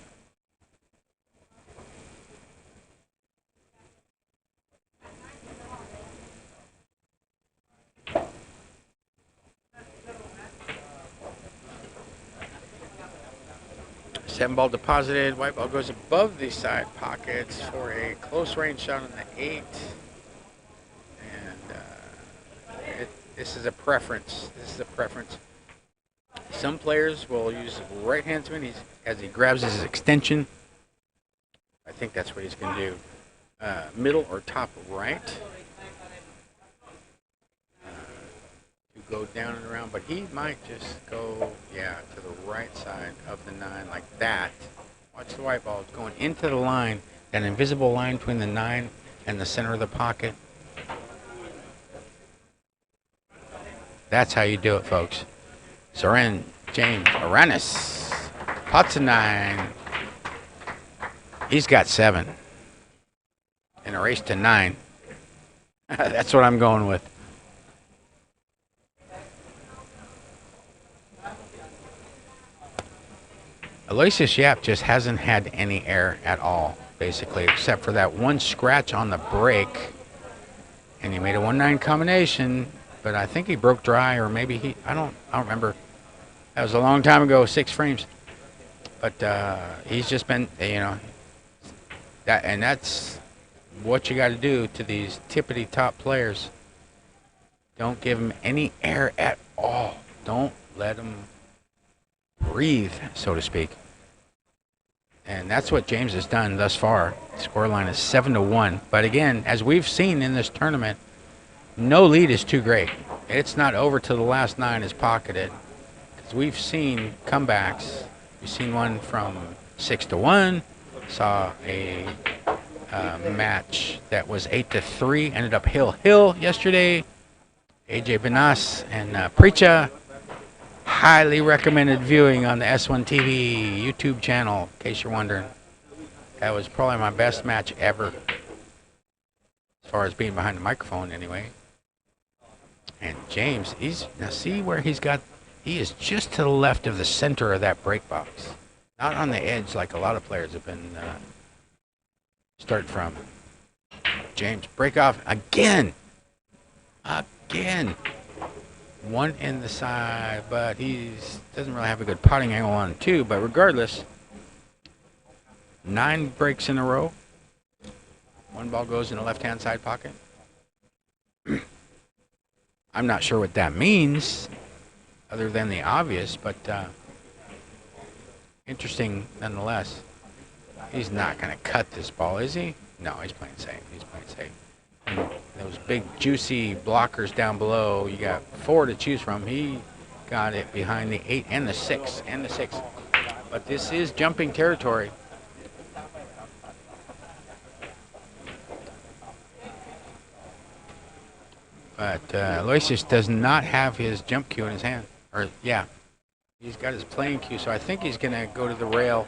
Seven ball deposited. White ball goes above the side pockets for a close range shot on the 8. And this is a preference. Some players will use right hand swing as he grabs his extension. I think that's what he's going to do. Middle or top right. To go down and around, but he might just go, to the right side of the 9 like that. Watch the white ball. It's going into the line, that invisible line between the 9 and the center of the pocket. That's how you do it, folks. Zoren, James, Aranas, pots of 9. He's got 7. In a race to 9. That's what I'm going with. Aloysius Yapp just hasn't had any air at all, basically, except for that one scratch on the break. And he made a 1-9 combination, but I think he broke dry, or maybe I don't remember. That was a long time ago, 6 frames. But he's just been, that's what you got to do to these tippity top players. Don't give them any air at all. Don't let them breathe, so to speak. And that's what James has done thus far. The scoreline is 7-1. But again, as we've seen in this tournament, no lead is too great. It's not over till the last 9 is pocketed. Because we've seen comebacks. We've seen one from 6-1. saw a match that was 8-3, ended up hill yesterday. AJ Benas and Preacha. Highly recommended viewing on the S1 TV YouTube channel, in case you're wondering. That was probably my best match ever, as far as being behind the microphone anyway. And James, now see where he is just to the left of the center of that break box. Not on the edge like a lot of players have been starting from. James, break off again. Again. One in the side, but he doesn't really have a good potting angle on two. But regardless, 9 breaks in a row. One ball goes in the left-hand side pocket. I'm not sure what that means, other than the obvious, but interesting nonetheless. He's not going to cut this ball, is he? No, he's playing safe. He's playing safe. And those big, juicy blockers down below, you got 4 to choose from. He got it behind the 8 and the 6 and the 6. But this is jumping territory. But Aloysius does not have his jump cue in his hand. Or, yeah, he's got his playing cue, so I think he's going to go to the rail.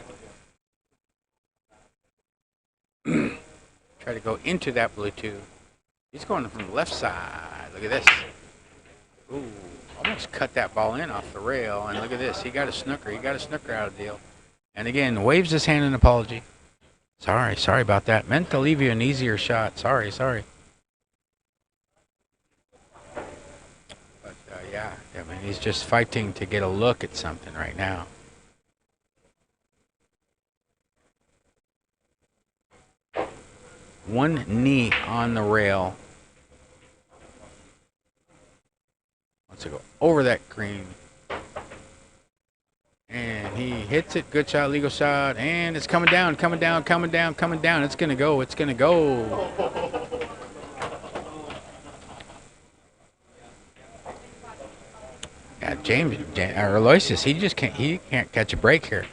Try to go into that blue two. He's going from the left side. Look at this. Ooh, almost cut that ball in off the rail. And look at this. He got a snooker. He got a snooker out of the deal. And again, waves his hand in apology. Sorry about that. Meant to leave you an easier shot. Sorry. But yeah, I mean, he's just fighting to get a look at something right now. One knee on the rail. Wants to go over that green. And he hits it. Good shot, legal shot. And it's coming down. It's going to go. Yeah, Aloysius, he can't catch a break here.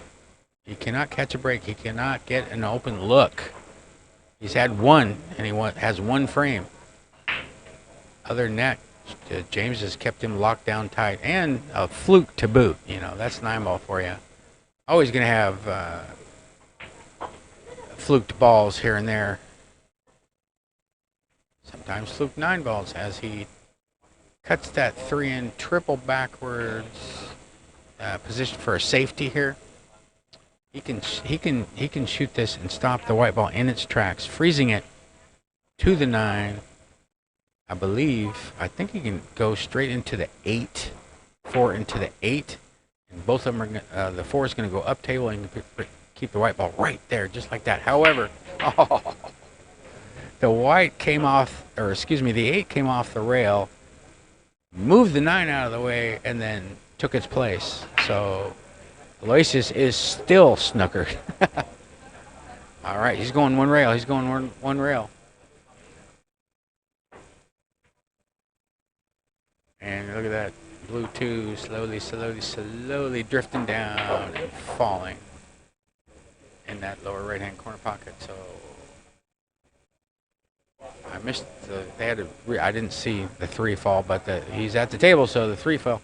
He cannot catch a break. He cannot get an open look. He's had one, and he has one frame. Other than that, James has kept him locked down tight, and a fluke to boot. You know, that's 9-ball for you. Always going to have fluked balls here and there. Sometimes fluked 9-balls as he cuts that 3-in triple backwards position for a safety here. He can shoot this and stop the white ball in its tracks, freezing it to the 9. I think he can go straight into the 8, 4 into the 8, and both of them are the 4 is going to go up table and keep the white ball right there, just like that. However, the 8 came off the rail, moved the 9 out of the way, and then took its place. So Aloysius is still snookered. All right, he's going one rail. One rail. And look at that blue 2 slowly drifting down and falling in that lower right-hand corner pocket. So I missed I didn't see the 3 fall, but he's at the table, so the 3 fell.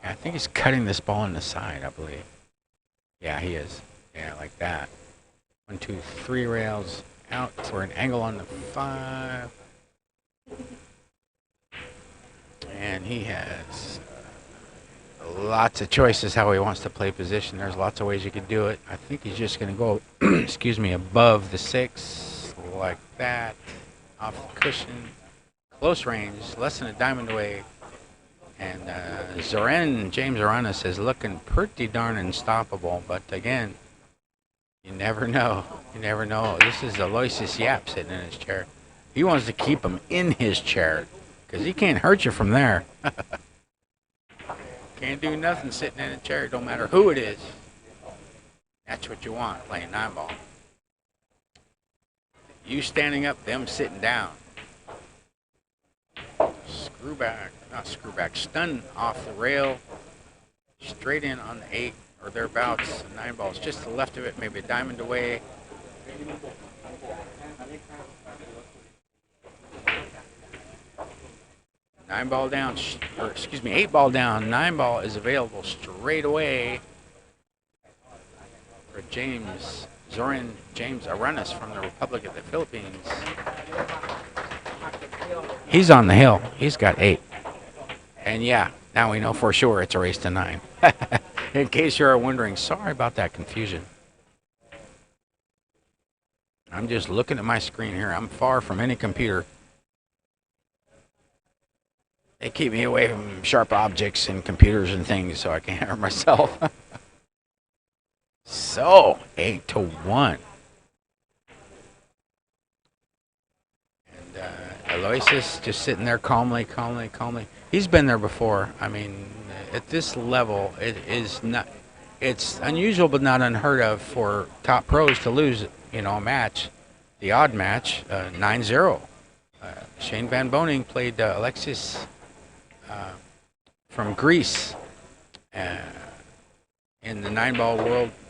I think he's cutting this ball in the side, I believe. Yeah, he is. Yeah, like that. 1, 2, 3 rails out for an angle on the 5. And he has lots of choices how he wants to play position. There's lots of ways you could do it. I think he's just going to go, above the 6, like that, off the cushion, close range, less than a diamond away. And Zoren, James Aranas, is looking pretty darn unstoppable. But again, you never know. This is Aloysius Yapp sitting in his chair. He wants to keep him in his chair, because he can't hurt you from there. Can't do nothing sitting in a chair, don't matter who it is. That's what you want, playing 9-ball. You standing up, them sitting down. Stun off the rail. Straight in on the 8 or thereabouts. 9-ball's just to the left of it, maybe a diamond away. Nine ball down, or excuse me, 8 ball down. 9 ball is available straight away for Zoren James Aranas from the Republic of the Philippines. He's on the hill. He's got 8. And yeah, now we know for sure it's a race to 9. In case you're wondering, sorry about that confusion. I'm just looking at my screen here. I'm far from any computer. They keep me away from sharp objects and computers and things so I can hurt myself. So, 8-1. And Aloysius just sitting there calmly. He's been there before. I mean, at this level, it's unusual but not unheard of for top pros to lose, a match, the odd match, 9-0. Shane Van Boning played Aloysius from Greece in the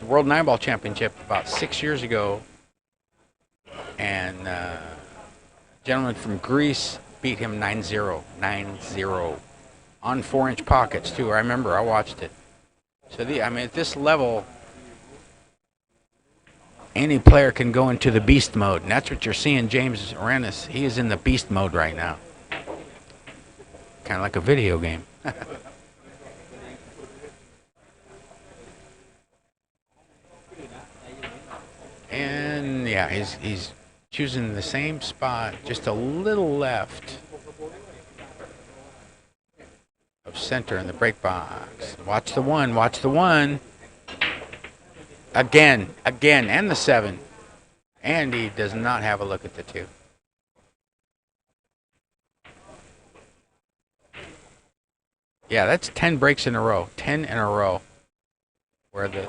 World 9-ball Championship about 6 years ago, and gentleman from Greece beat him 9-0 on 4-inch pockets too. I remember, I watched it. So at this level, any player can go into the beast mode, and that's what you're seeing. James Aranas, he is in the beast mode right now, kind of like a video game. And yeah, he's choosing the same spot, just a little left of center in the break box. Watch the one. Again, and the 7. And he does not have a look at the 2. Yeah, that's 10 breaks in a row. 10 in a row. Where the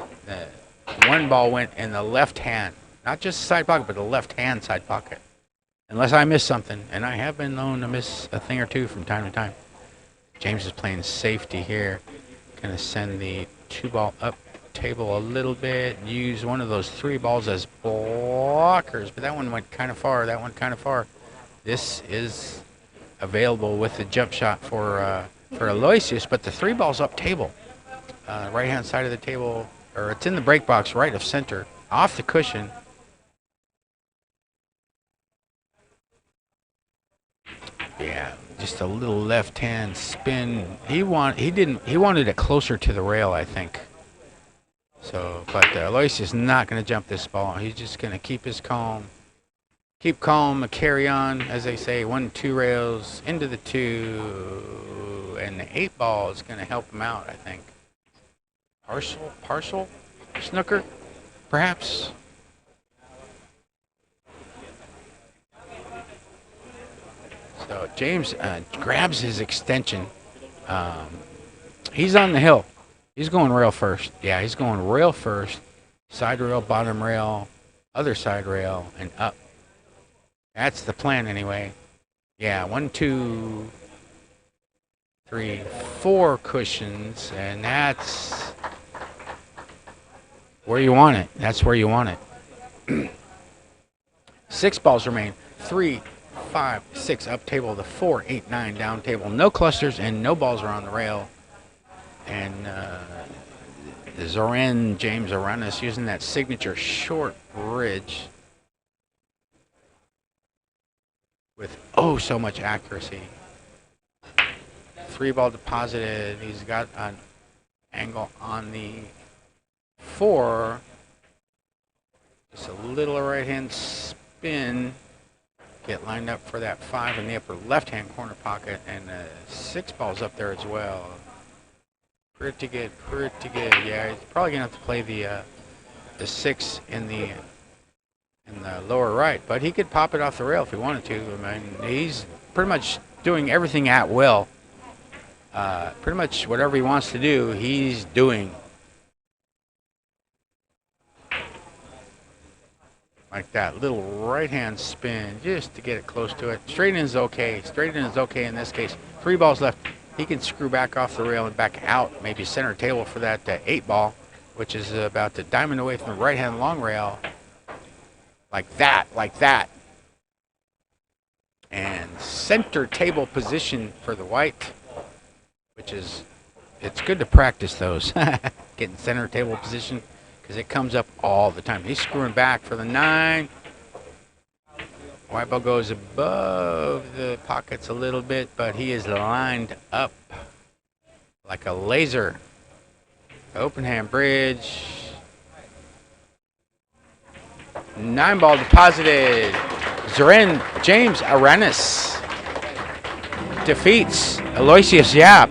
1 ball went in the left hand. Not just the side pocket, but the left hand side pocket. Unless I missed something. And I have been known to miss a thing or two from time to time. James is playing safety here. Going to send the 2 ball up table a little bit. Use one of those 3 balls as blockers. But that one went kind of far. This is available with the jump shot for Aloysius. But the 3 balls up table. Right hand side of the table. Or it's in the break box right of center. Off the cushion. Yeah, just a little left hand spin. He wanted it closer to the rail, I think. So, but Aloysius is not going to jump this ball. He's just going to keep calm, and carry on, as they say. 1-2 rails into the 2, and the 8 ball is going to help him out, I think. Partial snooker, perhaps. So James grabs his extension. He's on the hill. He's going rail first. Yeah, he's going rail first. Side rail, bottom rail, other side rail, and up. That's the plan anyway. Yeah, 1, 2, 3, 4 cushions, and that's where you want it. That's where you want it. 6 balls remain. 3, 5, 6 up table, the 4, 8, 9 down table. No clusters and no balls are on the rail. And Zoren James Aranas using that signature short bridge with so much accuracy. 3 ball deposited. He's got an angle on the 4. Just a little right hand spin. Get lined up for that 5 in the upper left hand corner pocket, and 6 balls up there as well. Pretty good. Yeah, he's probably gonna have to play the 6 in the lower right, but he could pop it off the rail if he wanted to. I mean, he's pretty much doing everything at will. Pretty much whatever he wants to do, he's doing. Like that little right hand spin just to get it close to it. Straight in is okay. Straight in is okay in this case. 3 balls left. He can screw back off the rail and back out, maybe center table for that 8 ball, which is about the diamond away from the right hand long rail. Like that, like that. And center table position for the white, which is, it's good to practice those. Getting center table position, because it comes up all the time. He's screwing back for the 9. White ball goes above the pockets a little bit, but he is lined up like a laser. Open hand bridge. 9 ball deposited. Zoren James Aranas defeats Aloysius Yapp.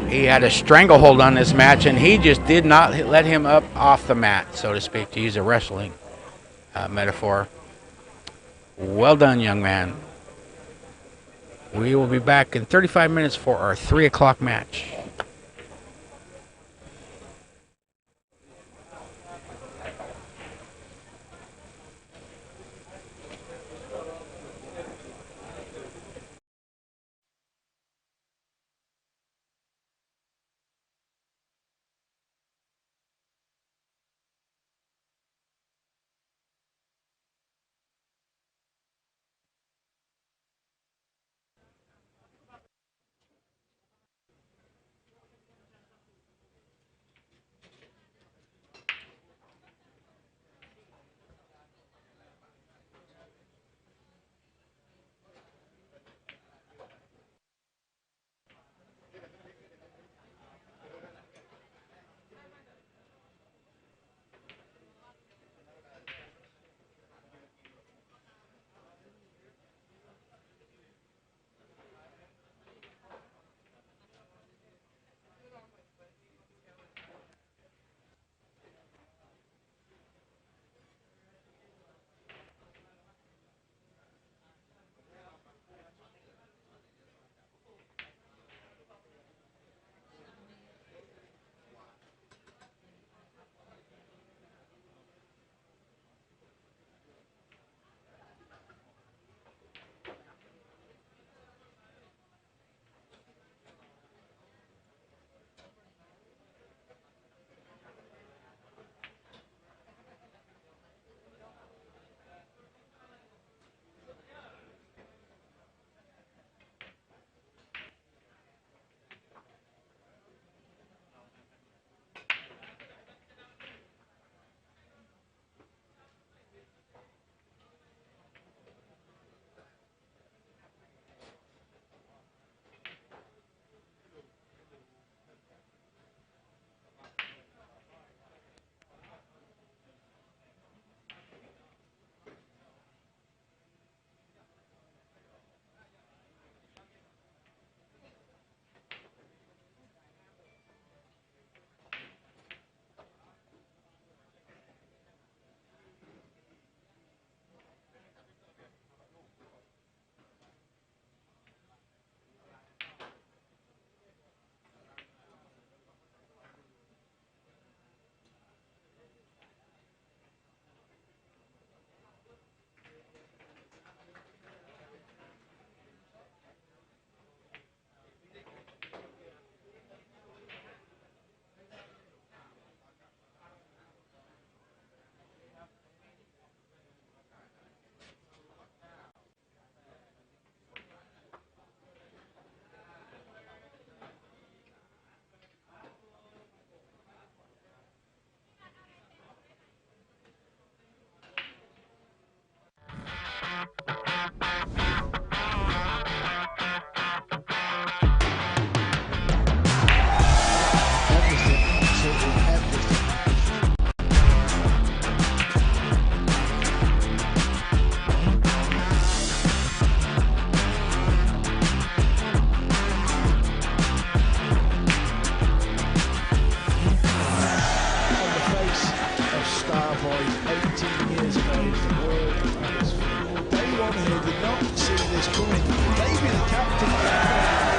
He had a stranglehold on this match, and he just did not let him up off the mat, so to speak, to use a wrestling metaphor. Well done, young man. We will be back in 35 minutes for our 3 o'clock match.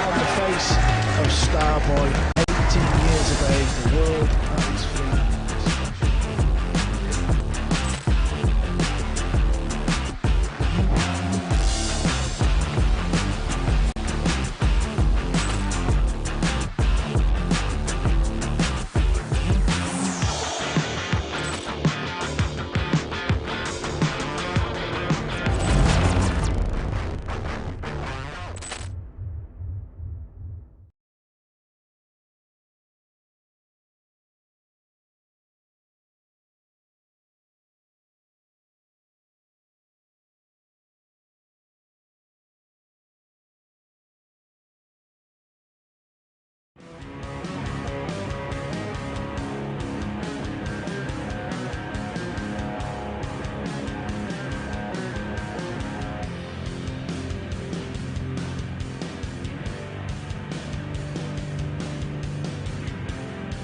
on the face of Starboy, 18 years of age, the world at his feet.